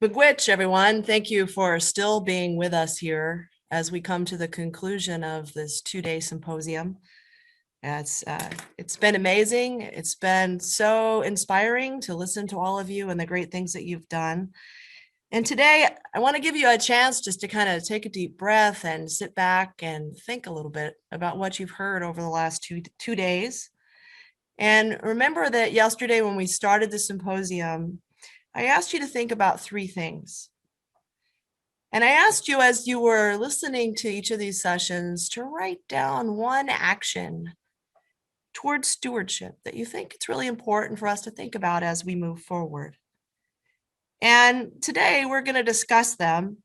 Miigwech, everyone. Thank you for still being with us here as we come to the conclusion of this 2-day symposium. It's been amazing. It's been so inspiring to listen to all of you and the great things that you've done. And today I want to give you a chance just to kind of take a deep breath and sit back and think a little bit about what you've heard over the last two days. And remember that yesterday when we started the symposium, I asked you to think about 3 things. And I asked you as you were listening to each of these sessions to write down one action towards stewardship that you think it's really important for us to think about as we move forward. And today we're going to discuss them,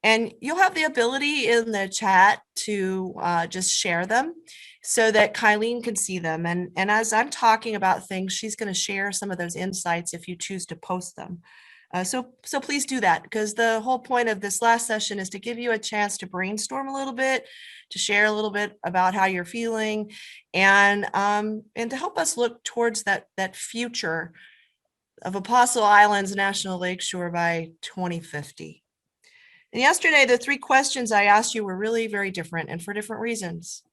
and you'll have the ability in the chat to just share them so that Kylene can see them. And as I'm talking about things, she's going to share some of those insights if you choose to post them. So please do that, because the whole point of this last session is to give you a chance to brainstorm a little bit, to share a little bit about how you're feeling, and to help us look towards that future of Apostle Islands National Lakeshore by 2050. And yesterday, the 3 questions I asked you were really very different and for different reasons.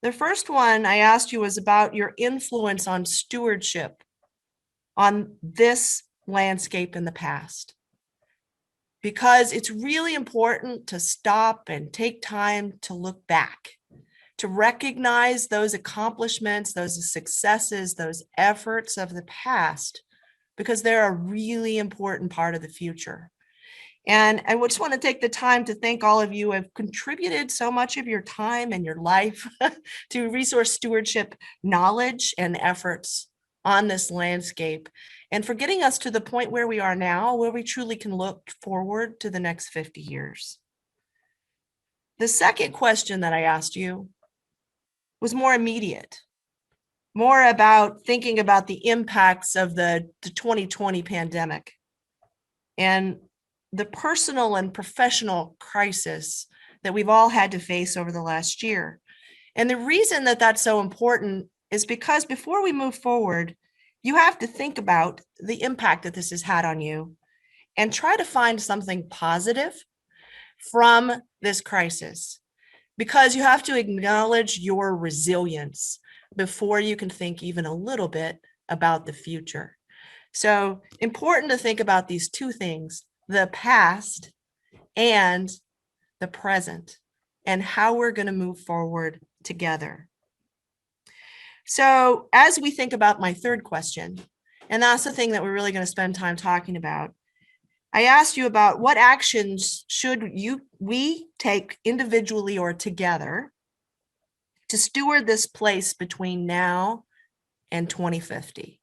The first one I asked you was about your influence on stewardship on this landscape in the past. Because it's really important to stop and take time to look back, to recognize those accomplishments, those successes, those efforts of the past, because they're a really important part of the future. And I just want to take the time to thank all of you who have contributed so much of your time and your life to resource stewardship knowledge and efforts on this landscape, and for getting us to the point where we are now, where we truly can look forward to the next 50 years. The second question that I asked you was more immediate, more about thinking about the impacts of the 2020 pandemic and the personal and professional crisis that we've all had to face over the last year. And the reason that that's so important is because before we move forward, you have to think about the impact that this has had on you and try to find something positive from this crisis, because you have to acknowledge your resilience before you can think even a little bit about the future. So important to think about these 2 things, the past and the present, and how we're going to move forward together. So as we think about my third question, and that's the thing that we're really going to spend time talking about, I asked you about what actions should we take individually or together to steward this place between now and 2050.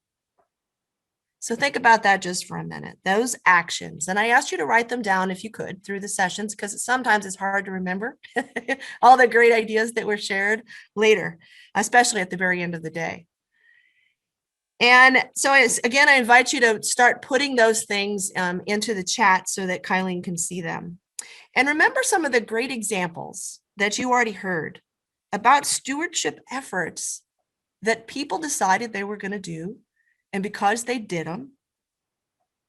So think about that just for a minute, those actions. And I asked you to write them down if you could through the sessions, because sometimes it's hard to remember all the great ideas that were shared later, especially at the very end of the day. And so again, I invite you to start putting those things into the chat so that Kylene can see them. And remember some of the great examples that you already heard about stewardship efforts that people decided they were going to do. And because they did them,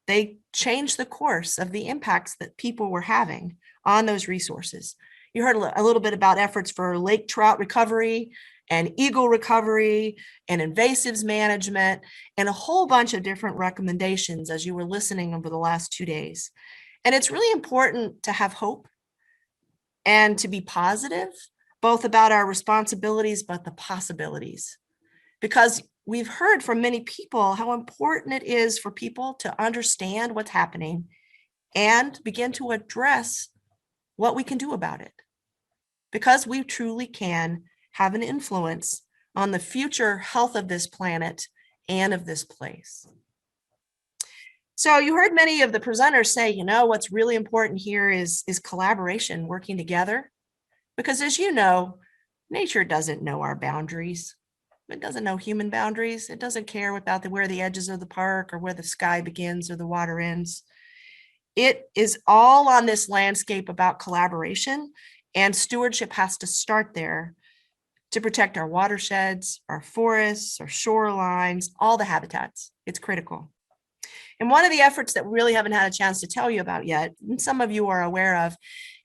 they changed the course of the impacts that people were having on those resources. You heard a little bit about efforts for lake trout recovery and eagle recovery and invasives management, and a whole bunch of different recommendations as you were listening over the last 2 days. And it's really important to have hope and to be positive, both about our responsibilities, but the possibilities, because we've heard from many people how important it is for people to understand what's happening and begin to address what we can do about it, because we truly can have an influence on the future health of this planet and of this place. So you heard many of the presenters say, what's really important here is collaboration, working together, because as you know, nature doesn't know our boundaries. It doesn't know human boundaries. It doesn't care about where the edges of the park or where the sky begins or the water ends. It is all on this landscape about collaboration, and stewardship has to start there to protect our watersheds, our forests, our shorelines, all the habitats. It's critical. And one of the efforts that we really haven't had a chance to tell you about yet, and some of you are aware of,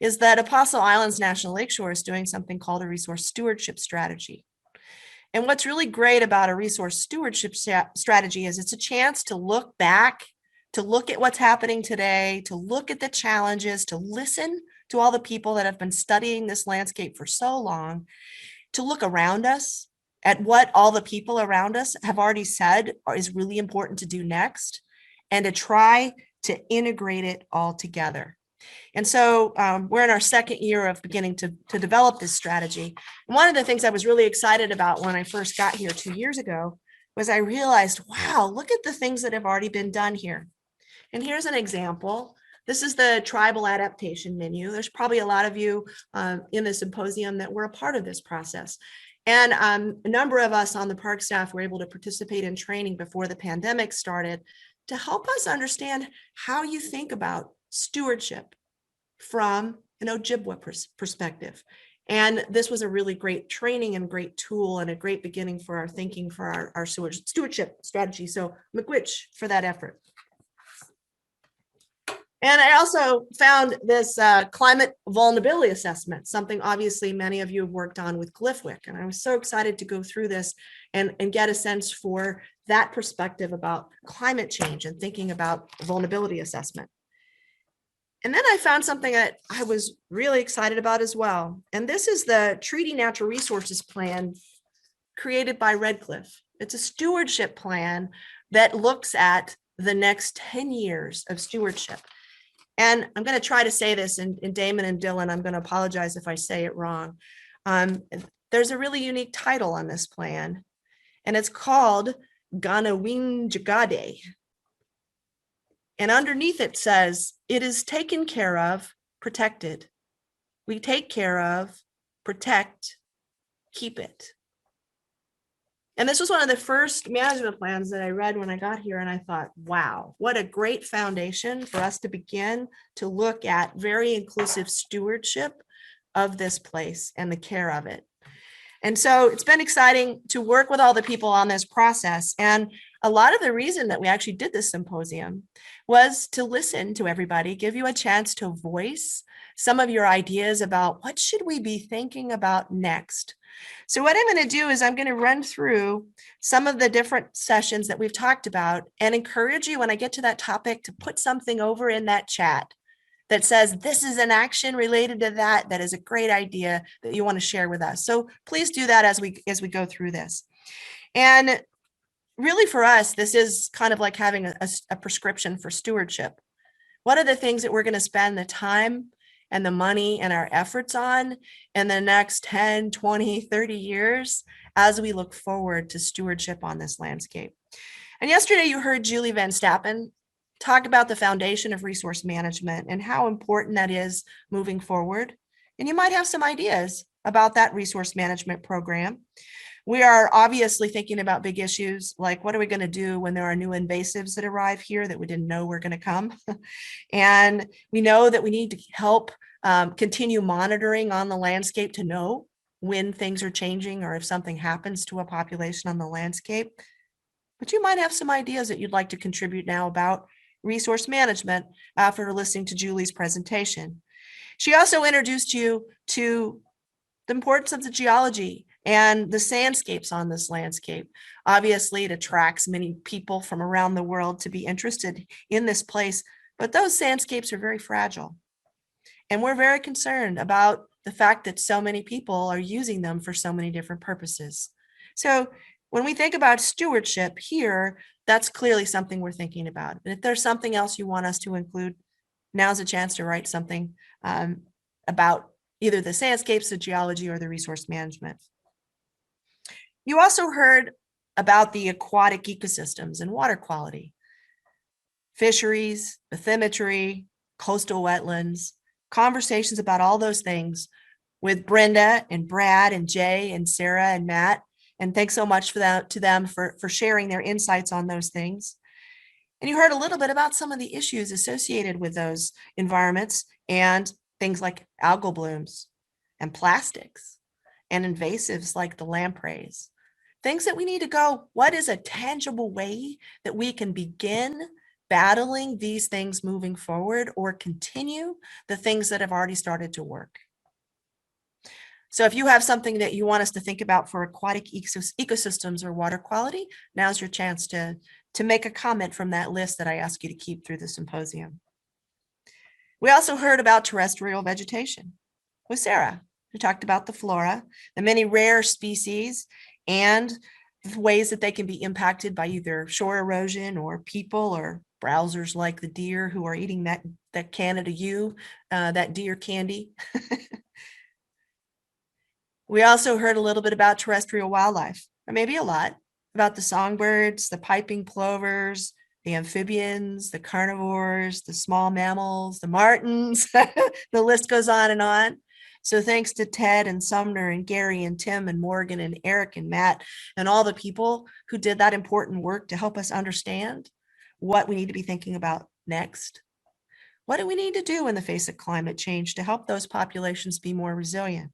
is that Apostle Islands National Lakeshore is doing something called a resource stewardship strategy. And what's really great about a resource stewardship strategy is it's a chance to look back, to look at what's happening today, to look at the challenges, to listen to all the people that have been studying this landscape for so long, to look around us at what all the people around us have already said is really important to do next, and to try to integrate it all together. And so we're in our second year of beginning to develop this strategy. And one of the things I was really excited about when I first got here 2 years ago was I realized, wow, look at the things that have already been done here. And here's an example. This is the tribal adaptation menu. There's probably a lot of you in the symposium that were a part of this process. And a number of us on the park staff were able to participate in training before the pandemic started to help us understand how you think about stewardship from an Ojibwa perspective. And this was a really great training and great tool and a great beginning for our thinking for our stewardship strategy. So miigwech for that effort. And I also found this climate vulnerability assessment, something obviously many of you have worked on with Glyphwick. And I was so excited to go through this and get a sense for that perspective about climate change and thinking about vulnerability assessment. And then I found something that I was really excited about as well. And this is the Treaty Natural Resources Plan created by Redcliffe. It's a stewardship plan that looks at the next 10 years of stewardship. And I'm going to try to say this in Damon and Dylan. I'm going to apologize if I say it wrong. There's a really unique title on this plan, and it's called Ganawinjagade. And underneath it says, it is taken care of, protected. We take care of, protect, keep it. And this was one of the first management plans that I read when I got here. And I thought, wow, what a great foundation for us to begin to look at very inclusive stewardship of this place and the care of it. And so it's been exciting to work with all the people on this process. And a lot of the reason that we actually did this symposium was to listen to everybody, give you a chance to voice some of your ideas about what should we be thinking about next. So what I'm going to do is I'm going to run through some of the different sessions that we've talked about and encourage you when I get to that topic to put something over in that chat that says this is an action related to that is a great idea that you want to share with us. So please do that as we go through this. And really for us, this is kind of like having a prescription for stewardship. What are the things that we're going to spend the time and the money and our efforts on in the next 10, 20, 30 years as we look forward to stewardship on this landscape? And yesterday you heard Julie Van Stappen talk about the foundation of resource management and how important that is moving forward. And you might have some ideas about that resource management program. We are obviously thinking about big issues like what are we going to do when there are new invasives that arrive here that we didn't know were going to come? And we know that we need to help continue monitoring on the landscape to know when things are changing or if something happens to a population on the landscape. But you might have some ideas that you'd like to contribute now about resource management after listening to Julie's presentation. She also introduced you to the importance of the geology and the sandscapes on this landscape. Obviously, it attracts many people from around the world to be interested in this place, but those sandscapes are very fragile. And we're very concerned about the fact that so many people are using them for so many different purposes. So when we think about stewardship here, that's clearly something we're thinking about. And if there's something else you want us to include, now's a chance to write something about either the sandscapes, the geology, or the resource management. You also heard about the aquatic ecosystems and water quality, fisheries, bathymetry, coastal wetlands, conversations about all those things with Brenda and Brad and Jay and Sarah and Matt. And thanks so much to them for sharing their insights on those things. And you heard a little bit about some of the issues associated with those environments and things like algal blooms and plastics and invasives like the lampreys. Things that we need to go, what is a tangible way that we can begin battling these things moving forward or continue the things that have already started to work. So if you have something that you want us to think about for aquatic ecosystems or water quality, now's your chance to make a comment from that list that I ask you to keep through the symposium. We also heard about terrestrial vegetation with Sarah, who talked about the flora, the many rare species, and the ways that they can be impacted by either shore erosion or people or browsers like the deer who are eating that Canada U, that deer candy. We also heard a little bit about terrestrial wildlife, or maybe a lot, about the songbirds, the piping plovers, the amphibians, the carnivores, the small mammals, the martins, the list goes on and on. So thanks to Ted and Sumner and Gary and Tim and Morgan and Eric and Matt and all the people who did that important work to help us understand what we need to be thinking about next. What do we need to do in the face of climate change to help those populations be more resilient?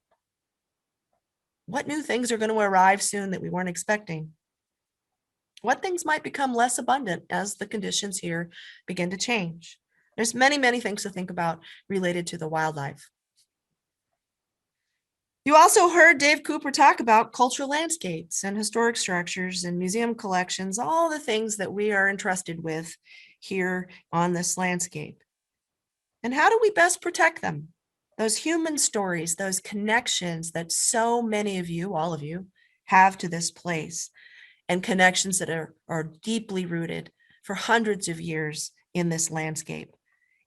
What new things are going to arrive soon that we weren't expecting? What things might become less abundant as the conditions here begin to change? There's many, many things to think about related to the wildlife. You also heard Dave Cooper talk about cultural landscapes and historic structures and museum collections, all the things that we are entrusted with here on this landscape. And how do we best protect them? Those human stories, those connections that so many of you, all of you, have to this place, and connections that are deeply rooted for hundreds of years in this landscape.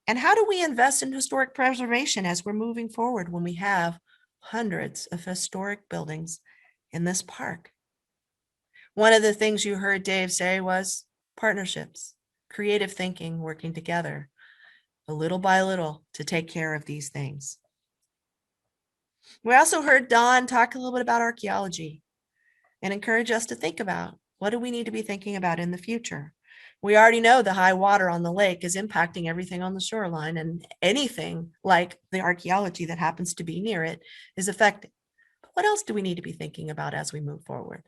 And how do we invest in historic preservation as we're moving forward when we have hundreds of historic buildings in this park? One of the things you heard Dave say was partnerships, creative thinking, working together, a little by little to take care of these things. We also heard Don talk a little bit about archaeology and encourage us to think about what do we need to be thinking about in the future. We already know the high water on the lake is impacting everything on the shoreline, and anything like the archaeology that happens to be near it is affected. But what else do we need to be thinking about as we move forward?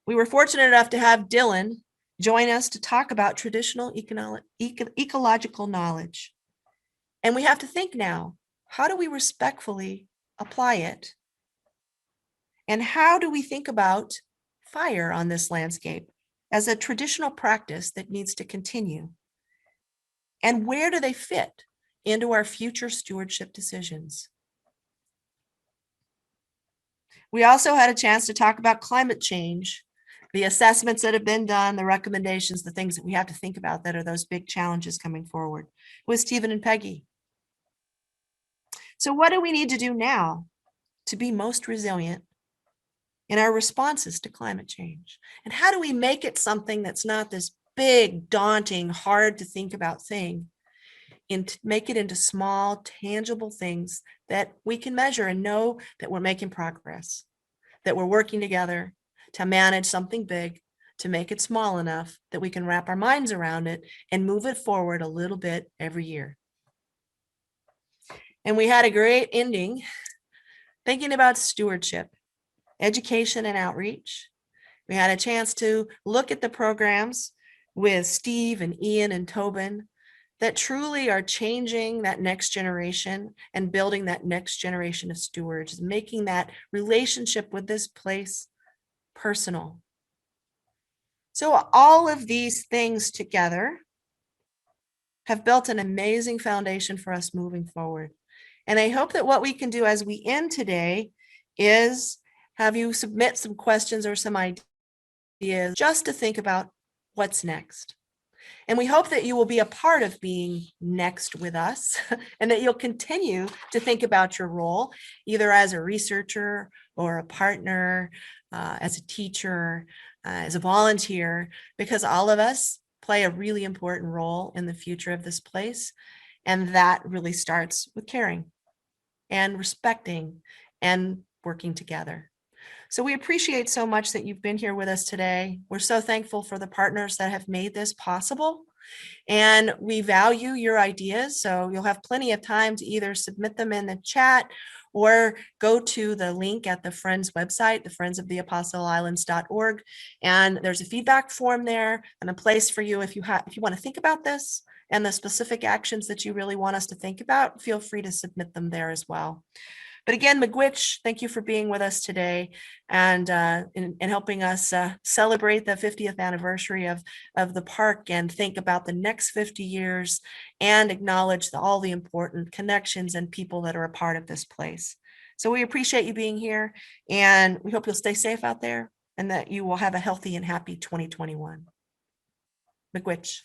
We were fortunate enough to have Dylan join us to talk about traditional ecological knowledge. And we have to think now, how do we respectfully apply it? And how do we think about fire on this landscape as a traditional practice that needs to continue? And where do they fit into our future stewardship decisions? We also had a chance to talk about climate change, the assessments that have been done, the recommendations, the things that we have to think about that are those big challenges coming forward with Stephen and Peggy. So what do we need to do now to be most resilient in our responses to climate change? And how do we make it something that's not this big, daunting, hard to think about thing, and make it into small, tangible things that we can measure and know that we're making progress, that we're working together to manage something big, to make it small enough that we can wrap our minds around it and move it forward a little bit every year. And we had a great ending thinking about stewardship, education and outreach. We had a chance to look at the programs with Steve and Ian and Tobin that truly are changing that next generation and building that next generation of stewards, making that relationship with this place personal. So all of these things together have built an amazing foundation for us moving forward. And I hope that what we can do as we end today is have you submit some questions or some ideas just to think about what's next. And we hope that you will be a part of being next with us and that you'll continue to think about your role, either as a researcher or a partner, as a teacher, as a volunteer, because all of us play a really important role in the future of this place. And that really starts with caring and respecting and working together. So we appreciate so much that you've been here with us today. We're so thankful for the partners that have made this possible. And we value your ideas, so you'll have plenty of time to either submit them in the chat or go to the link at the Friends website, the friendsoftheapostleislands.org. And there's a feedback form there and a place for you if you want to think about this and the specific actions that you really want us to think about, feel free to submit them there as well. But again, Miigwech, thank you for being with us today and in helping us celebrate the 50th anniversary of the park and think about the next 50 years and acknowledge all the important connections and people that are a part of this place. So we appreciate you being here, and we hope you'll stay safe out there and that you will have a healthy and happy 2021. Miigwech.